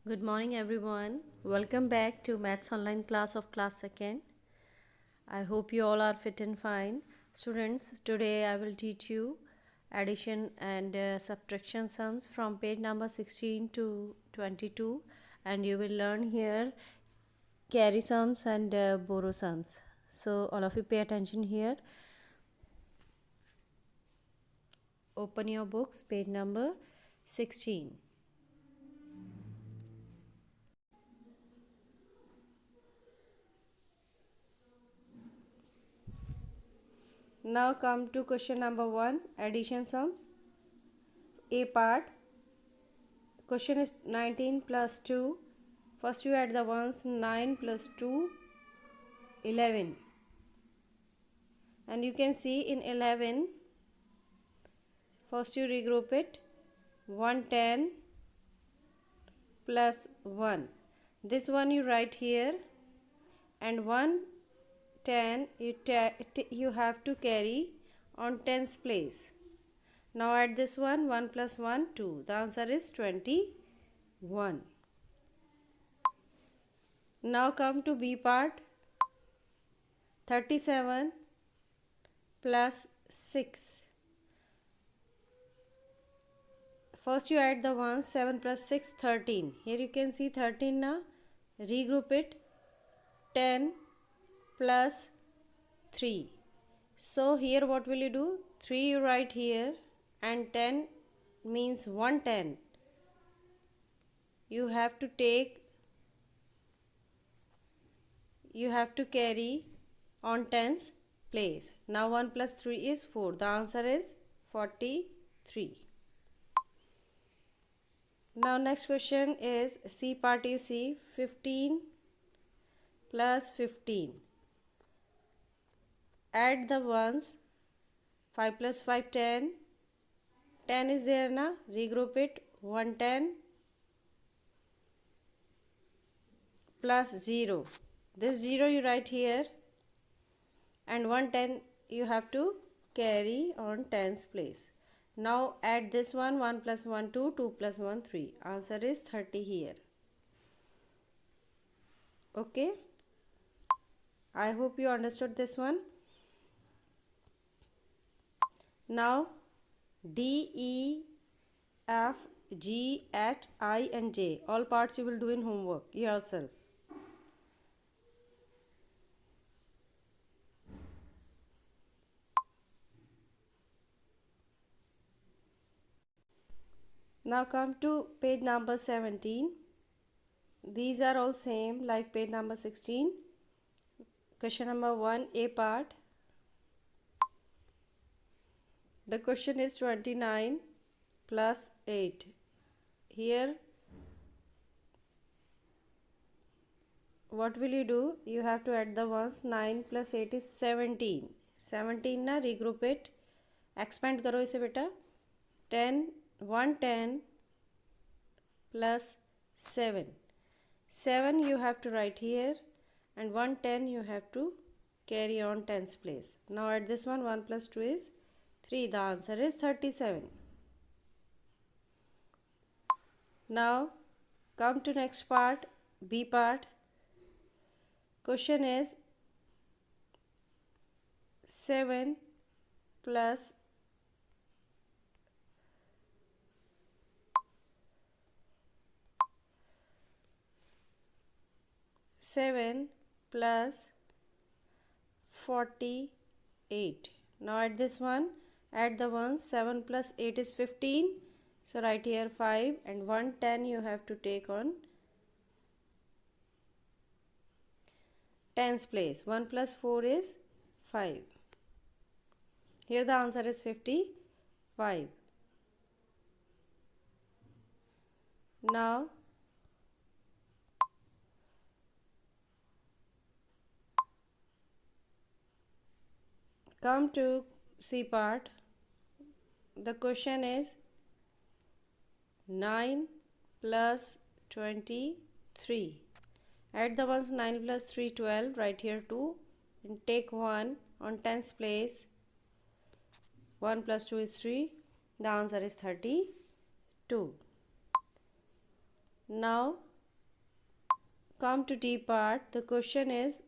Good morning everyone. Welcome back to Maths online class of class 2nd. I hope you all are fit and fine. Students, today I will teach you addition and subtraction sums from page number 16 to 22, and you will learn here carry sums and borrow sums. So all of you pay attention here. Open your books, page number 16. Now come to question number 1, addition sums. A part. Question is 19 plus 2. First you add the ones. 9 plus 2, 11. And you can see in 11, first you regroup it. 110 plus 1. This one you write here, and 110 you have to carry on tens place. Now add this one. 1 plus 1, 2. The answer is 21. Now come to B part. 37 plus 6. First you add the ones. 7 plus 6, 13. Here you can see 13 now. Regroup it. 10 plus 3. So here what will you do? 3 you write here, and 10 means 110. You have to carry on tens place. Now 1 plus 3 is 4. The answer is 43. Now next question is C part. You see 15 plus 15. Add the ones. 5 plus 5, 10. 10 is there now. Regroup it. 110 plus 0. This 0 you write here, and 110 you have to carry on tens place. Now add this one. 1 plus 1, 2. 2 plus 1, 3. Answer is 30 here. Okay. I hope you understood this one. Now D, E, F, G, H, I and J. All parts you will do in homework yourself. Now come to page number 17. These are all same like page number 16. Question number 1, A part. The question is 29 plus 8. Here what will you do? You have to add the ones. 9 plus 8 is 17. 17 ना, regroup it. Expand करो इसे बेटा. 10, 110 plus 7. 7 you have to write here, and 110 you have to carry on tens place. Now add this one. 1 plus 2 is 3. The answer is 37. Now come to next part, B part. Question is 7 plus 7 plus 48. Now add this one. Add the ones. 7 plus 8 is 15. So write here 5, and 110 you have to take on tens place. 1 plus 4 is 5. Here the answer is 55. Now come to C part. The question is 9 plus 23. Add the ones. 9 plus 3, 12. Write here 2 and take 1 on tens place. 1 plus 2 is 3. The answer is 32. Now come to D part. The question is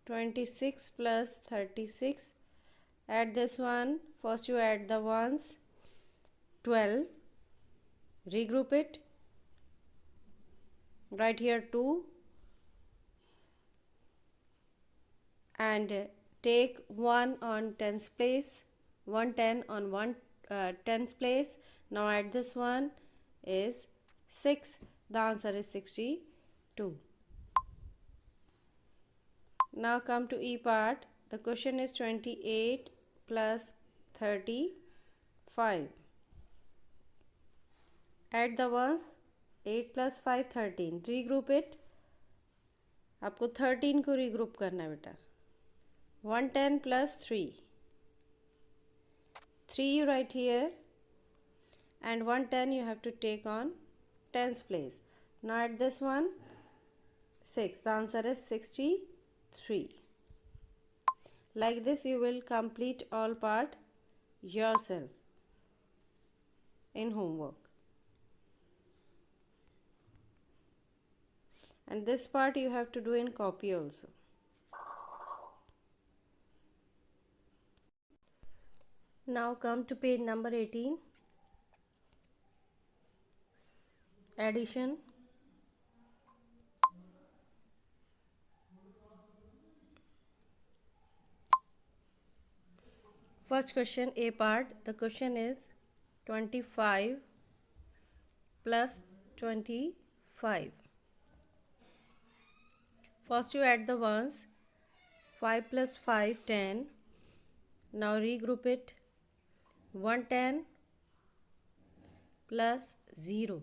26 plus 36. Add this one. First you add the ones. 12. Regroup it. Write here 2. And take 1 on tens place. 110 on 1 tens place. Now add this one is 6. The answer is 62. Now come to E part. The question is 28 plus 35. Add the ones. 8 plus 5 13. Regroup it. आपको 13 को regroup करना है बेटा. 110 plus 3. 3 you write here. And 110 you have to take on tens place. Now add this one 6. The answer is 63. Like this you will complete all part yourself in homework. And this part you have to do in copy also. Now come to page number 18. Addition. First question, A part. The question is 25 plus 25. First you add the ones. 5 plus 5 10. Now regroup it. 110 plus 0.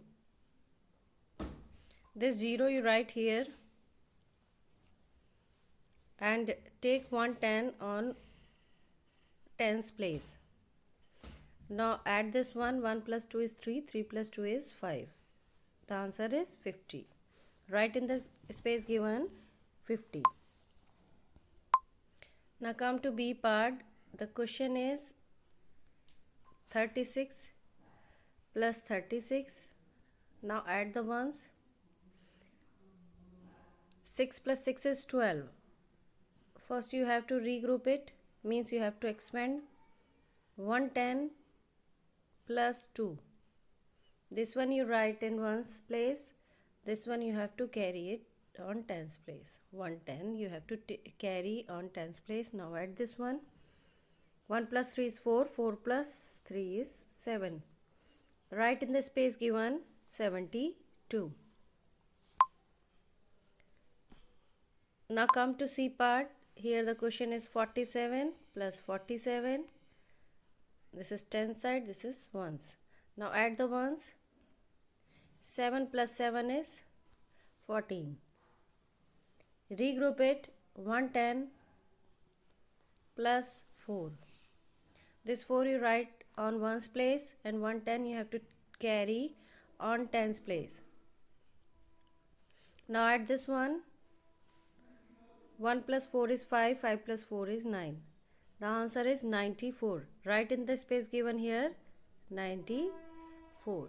This 0 you write here and take 110 on tens place. Now add this one. 1 plus 2 is 3. 3 plus 2 is 5. The answer is 50. Write in the space given 50. Now come to B part. The question is 36 plus 36. Now add the ones. 6 plus 6 is 12. First you have to regroup it. Means you have to expand. 110 plus 2. This one you write in ones place. This one you have to carry it on tens place. 110 you have to carry on tens place. Now add this one. 1 plus 3 is 4. 4 plus 3 is 7. Write in the space given 72. Now come to C part. Here the question is 47 plus 47. This is 10 side. This is ones. Now add the ones. 7 plus 7 is 14. Regroup it. 110 plus 4. This 4 you write on ones place and 110 you have to carry on tens place. Now add this one. 1 plus 4 is 5. 5 plus 4 is 9. The answer is 94. Write in the space given here 94.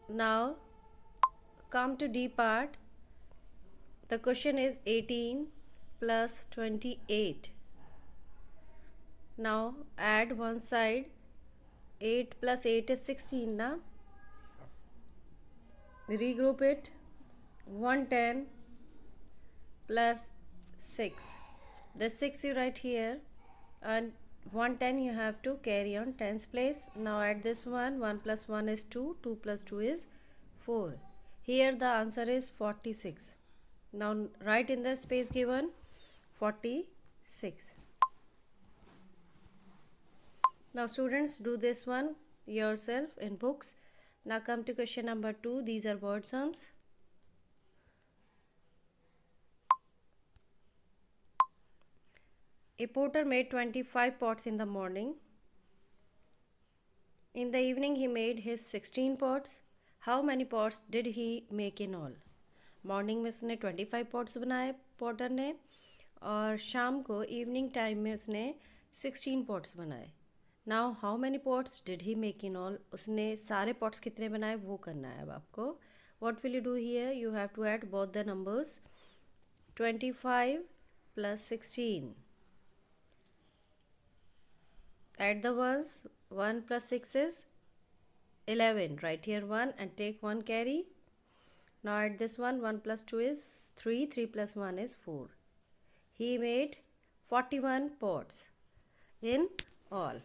Now come to D part. The question is 18 plus 28. Now add one side. 8 plus 8 is 16 na. Regroup it. 110 plus 6. The 6 you write here and 110 you have to carry on tens place. Now add this one. 1 plus 1 is 2. 2 plus 2 is 4. Here the answer is 46. Now write in the space given 46. Now students, do this one yourself in books. Now come to question number 2. These are word sums. A porter made 25 pots in the morning. In the evening he made his 16 pots. How many pots did he make in all? Morning में उसने 25 pots बनाए porter ने और शाम को evening time में उसने 16 pots बनाए. Now how many pots did he make in all. उसने सारे पॉट्स कितने बनाए वो करना है अब आपको. What will you do here? You have to add both the numbers. 25 plus 16. Add the ones. 1 plus 6 is 11. Write here 1 and take 1 carry. Now add this one. 1 plus 2 is 3. 3 plus 1 is 4. He made 41 pots in all.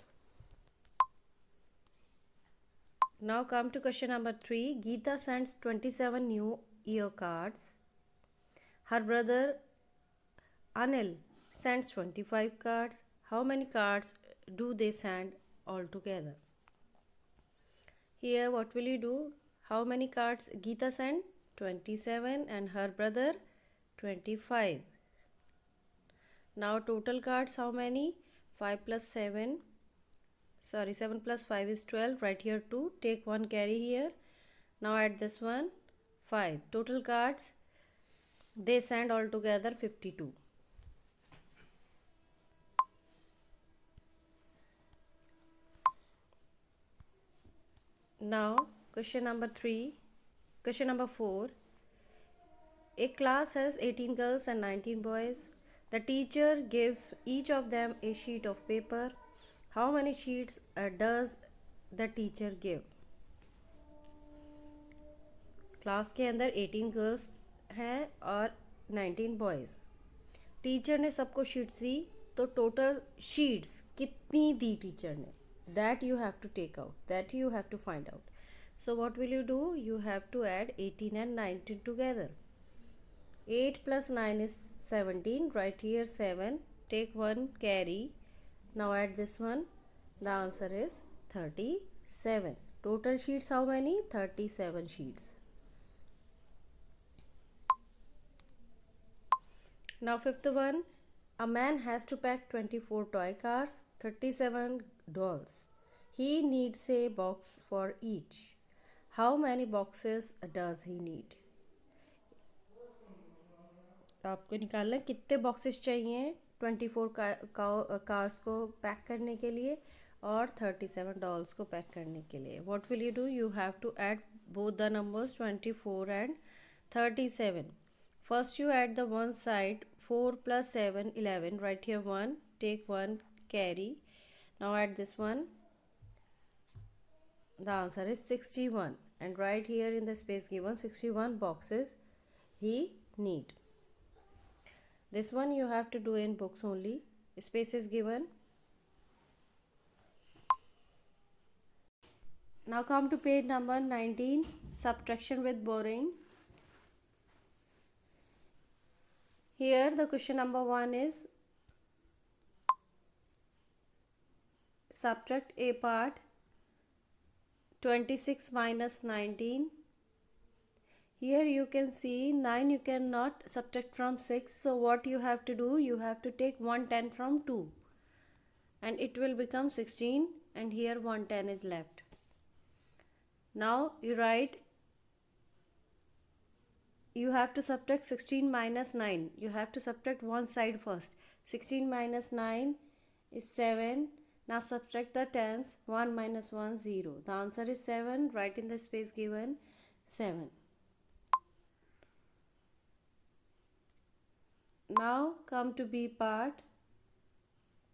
Now come to question number 3. Geeta sends 27 new year cards. Her brother Anil sends 25 cards. How many cards do they send altogether? Here what will you do? How many cards Geeta sent? 27 and her brother 25. Now total cards how many? 5 plus 7. 7 plus 5 is 12. Write here 2. Take 1 carry here. Now add this one. 5. Total cards they send altogether 52. Now question number 4. A class has 18 girls and 19 boys. The teacher gives each of them a sheet of paper. How many sheets does the teacher give? Class के अंदर 18 girls हैं और 19 boys. Teacher ने सबको sheets दी, तो total sheets कितनी दी teacher ने? That you have to take out, that you have to find out. So what will you do? You have to add 18 and 19 together. 8 plus 9 is 17. Write here 7. Take 1 carry. Now add this one. The answer is 37. Total sheets how many? 37 sheets. Now fifth one. A man has to pack 24 toy cars, 37 dolls. He needs a box for each. How many boxes does he need? आपको निकालना है कितने boxes चाहिए 24 cars को pack करने के लिए और 37 डॉल्स को पैक करने के लिए. What will you do? You have to add both the numbers 24 and 37. First you add the one side. 4 plus 7 11. Write here 1. Take 1 carry. Now add this one. The answer is 61. And write here in the space given 61 boxes he need. This one you have to do in books only. Space is given. Now come to page number 19. Subtraction with borrowing. Here the question number 1 is subtract a part. 26 minus 19. Here you can see 9 you cannot subtract from 6. So what you have to do? You have to take 110 from 2. And it will become 16. And here 110 is left. Now you write. You have to subtract 16 minus 9. You have to subtract one side first. 16 minus 9 is 7. Now subtract the tens. 1 minus 1 0. The answer is 7. Write in the space given 7. Now come to B part.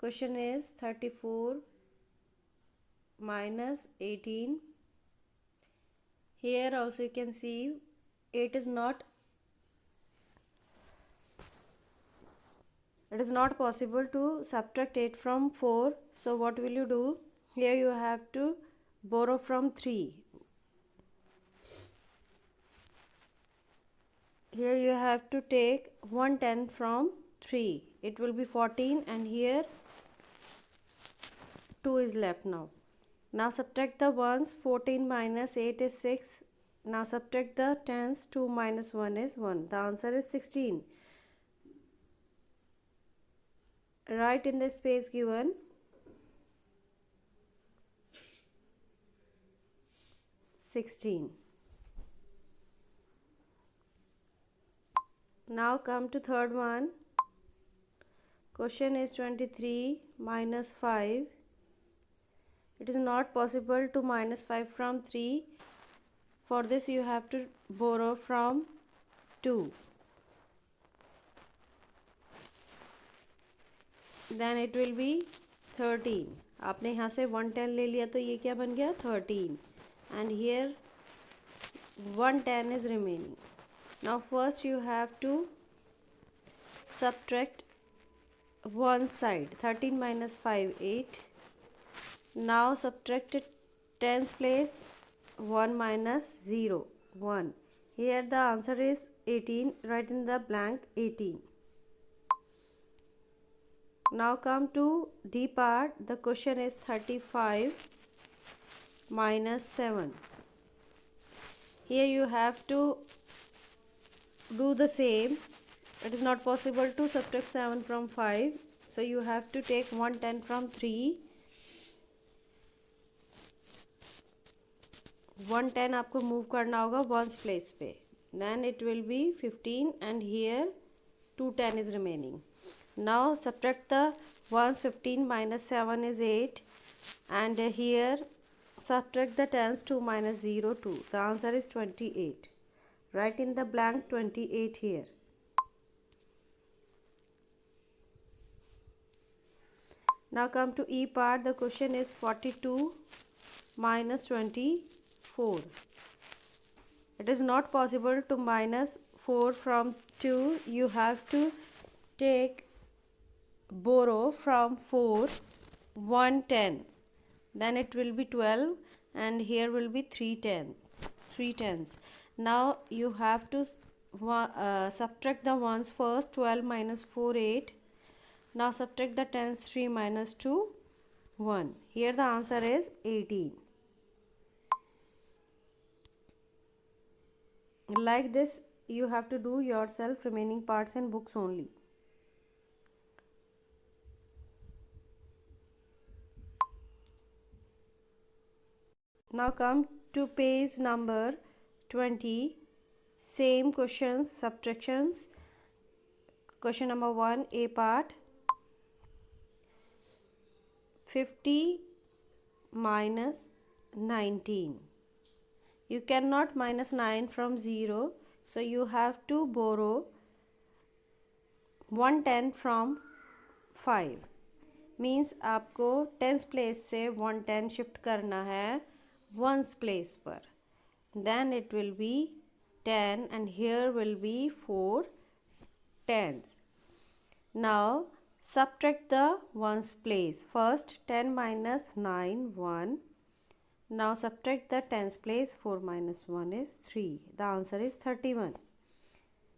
Question is 34 minus 18. Here also you can see 8 is not. It is not possible to subtract 8 from 4. So what will you do? Here you have to borrow from 3. Here you have to take 110 from 3. It will be 14 and here 2 is left now. Now subtract the ones. 14 minus 8 is 6. Now subtract the tens. 2 minus 1 is 1. The answer is 16. Write in the space given 16. Now come to third one. Question is 23 minus 5. It is not possible to minus 5 from 3. For this you have to borrow from 2. Then it will be 13. आपने यहाँ से 110 ले लिया तो ये क्या बन गया 13. And here 110 is remaining. Now first you have to subtract one side. 13 minus 5 8. Now subtract tens place 1 minus 0 1. Here the answer is 18. Write in the blank 18. Now come to D part. The question is 35 minus 7. Here you have to do the same. It is not possible to subtract 7 from 5. So you have to take 110 from 3. 110 आपको move करना होगा ones place पे. Then it will be 15 and here 210 is remaining. Now subtract the ones. 15 minus 7 is 8 and here subtract the tens. 2 minus 0 2. The answer is 28. Write in the blank 28 here. Now come to E part. The question is 42 minus 24. It is not possible to minus 4 from 2. You have to take borrow from 4 110. Then it will be 12 and here will be 3 tens. Now you have to subtract the ones first. 12 minus 4 8. Now subtract the tens. 3 minus 2 1. Here the answer is 18. Like this you have to do yourself remaining parts in books only. Now come to page number 20. Same questions, subtractions. Question number 1, A part. 50 minus 19. You cannot minus 9 from 0. So you have to borrow 110 from 5. Means आपको tens place से 110 shift करना है ones place पर. Then it will be 10 and here will be 4 tens. Now subtract the ones place. First 10 minus 9 1. Now subtract the tens place. 4 minus 1 is 3. The answer is 31.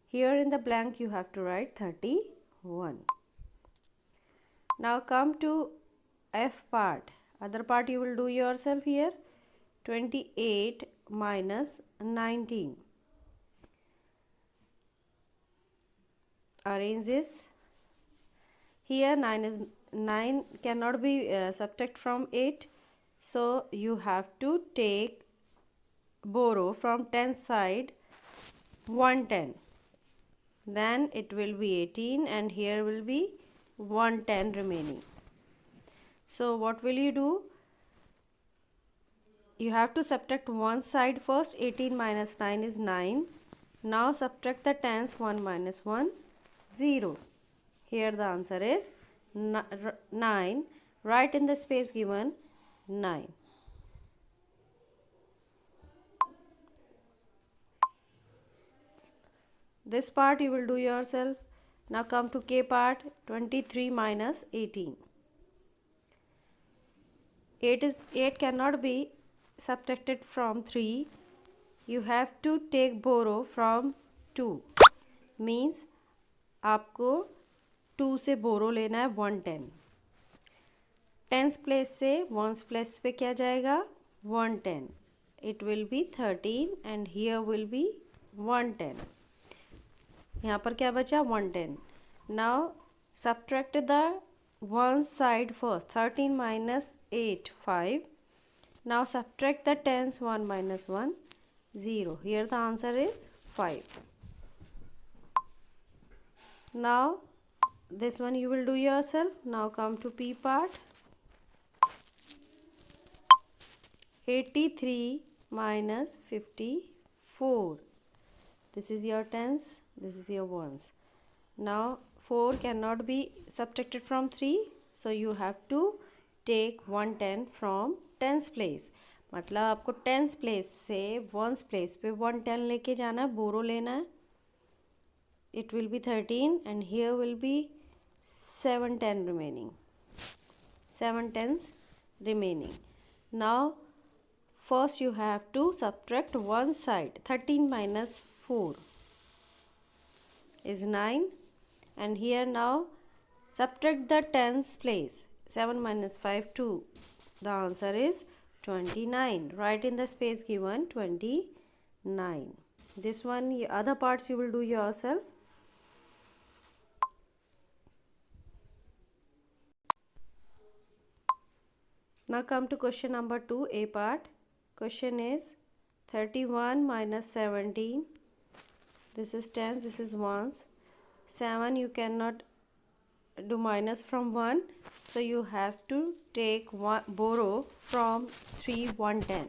Here in the blank you have to write 31. Now come to F part. Other part you will do yourself here. 28 minus 19. Arrange this. Here 9 cannot be subtract from 8. So you have to take borrow from 10 side 110. Then it will be 18 and here will be 110 remaining. So what will you do? You have to subtract one side first. 18 minus 9 is 9. Now subtract the tens. 1 minus 1 0. Here the answer is 9. Write in the space given 9. This part you will do yourself. Now come to K part. 23 minus 18. 8 cannot be subtracted from 3. You have to take borrow from 2. Means आपको 2 से बोरो लेना है 110. Tens place से ones place पे क्या जाएगा 110. It will be 13 and here will be 110. यहाँ पर क्या बचा 110. Now subtract the one side first. 13 minus 8 5. Now subtract the tens. 1 minus 1 0. Here the answer is 5. Now this one you will do yourself. Now come to P part. 83 minus 54. This is your tens, this is your ones. Now 4 cannot be subtracted from 3, so you have to take 110 from tens place. मतलब आपको tens place से ones place पे 110 लेके जाना है, बोरो लेना है. It will be 13 and here will be 710 remaining. 7 tens remaining. Now first you have to subtract one side. 13 minus 4 is 9, and here now subtract the tens place. 7 minus 5 2. The answer is 29. Write in the space given 29. This one, other parts you will do yourself. Now come to question number 2, A part. Question is 31 minus 17. This is tens, this is ones. 7 you cannot do minus from 1, so you have to take one, borrow from 3 110.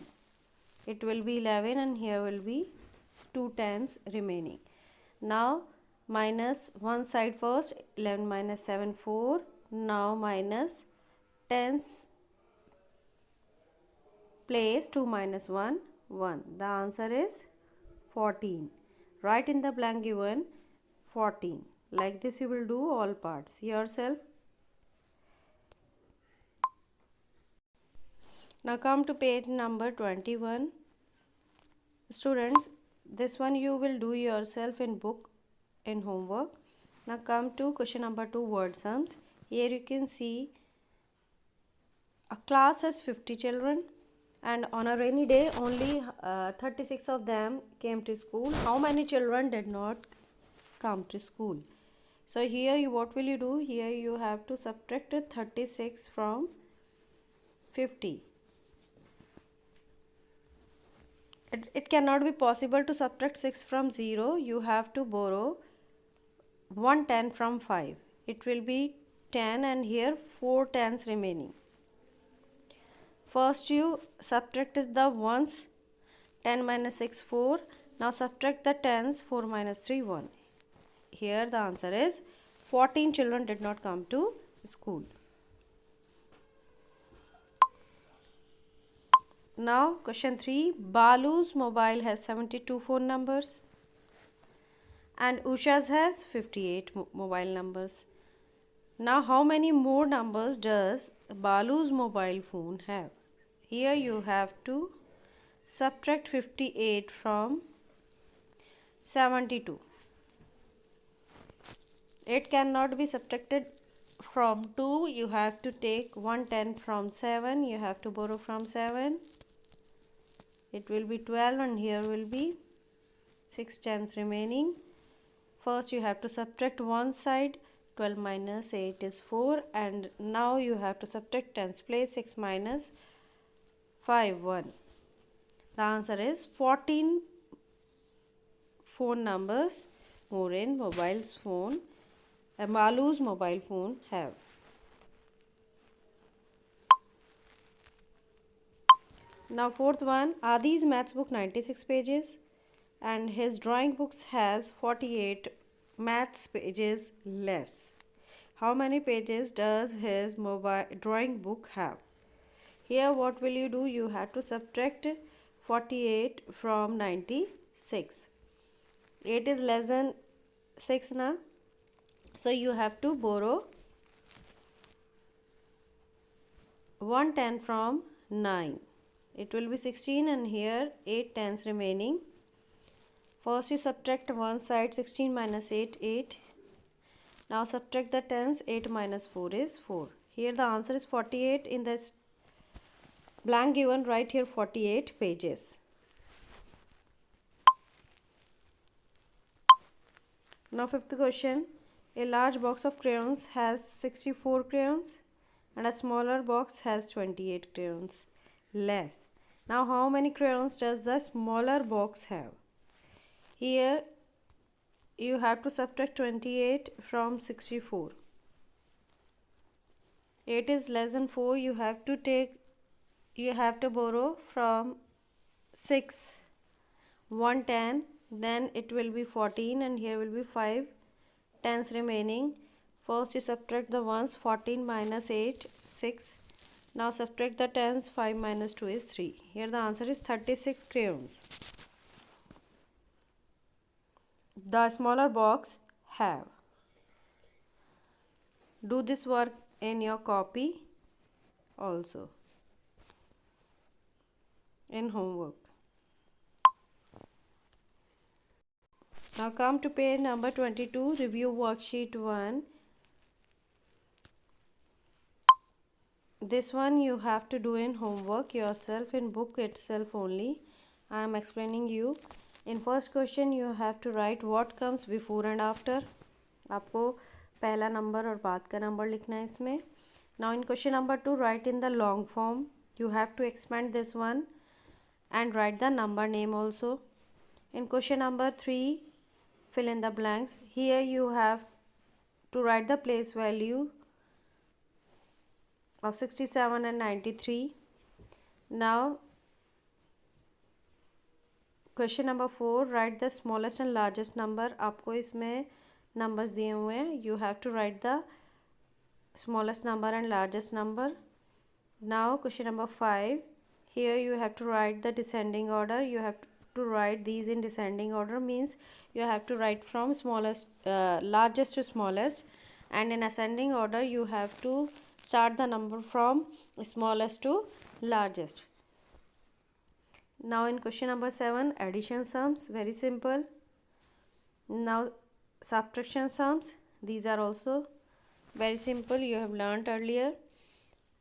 It will be 11 and here will be 2 tens remaining. Now minus one side first. 11 minus 7 4. Now minus tens place 2 minus 1 1. The answer is 14. Write in the blank given 14. Like this you will do all parts yourself. Now come to page number 21. Students, this one you will do yourself in book, in homework. Now come to question number 2, word sums. Here you can see a class has 50 children, and on a rainy day only 36 of them came to school. How many children did not come to school? So here what will you do? Here you have to subtract 36 from 50. It cannot be possible to subtract 6 from 0. You have to borrow 110 from 5. It will be 10 and here 4 tens remaining. First you subtracted the ones. 10 minus 6 4. Now subtract the tens. 4 minus 3 1. Here the answer is 14 children did not come to school. Now question 3. Balu's mobile has 72 phone numbers and Usha's has 58 mobile numbers. Now how many more numbers does Balu's mobile phone have? Here you have to subtract 58 from 72. It cannot be subtracted from 2. You have to take 110 from 7. You have to borrow from 7. It will be 12 and here will be 6 tens remaining. First you have to subtract one side. 12 minus 8 is 4, and now you have to subtract tens place. 6 minus 5 1. The answer is 14 phone numbers more in mobile's phone. Balu's mobile phone have. Now fourth one, Adi's maths book 96 pages and his drawing books has 48 maths pages less. How many pages does his mobile drawing book have? Here what will you do? You have to subtract 48 from 96. 8 is less than 6 now. So you have to borrow 110 from 9. It will be 16 and here 8 tens remaining. First you subtract one side. 16 minus 8 8. Now subtract the tens. 8 minus 4 is 4. Here the answer is 48. In this blank given, write here 48 pages. Now fifth question. A large box of crayons has 64 crayons and a smaller box has 28 crayons less. Now how many crayons does the smaller box have? Here you have to subtract 28 from 64. 8 is less than 4. You have to borrow from 6, 1 10, then it will be 14 and here will be 5 tens remaining. First you subtract the ones. 14 minus 8, 6. Now subtract the tens. 5 minus 2 is 3. Here the answer is 36 crayons. The smaller box have. Do this work in your copy also, in homework. Now come to page number 22, review worksheet 1. This one you have to do in homework yourself, in book itself only. I am explaining you. In first question you have to write what comes before and after. आपको पहला number और बाद का number लिखना है इसमें. Now in question number 2, write in the long form. You have to expand this one and write the number name also. In question number 3, fill in the blanks. Here you have to write the place value of 67 and 93. Now question number 4, write the smallest and largest number. आपको इसमें numbers दिए हुए हैं. You have to write the smallest number and largest number. Now question number 5, here you have to write the descending order. You have to write these in descending order, means you have to write from largest to smallest, and in ascending order you have to start the number from smallest to largest. Now in question number 7, addition sums, very simple. Now subtraction sums, these are also very simple, you have learnt earlier.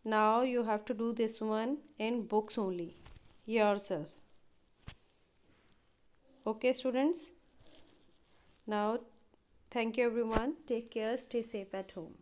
Now you have to do this one in books only yourself. Okay students, now thank you everyone, take care, stay safe at home.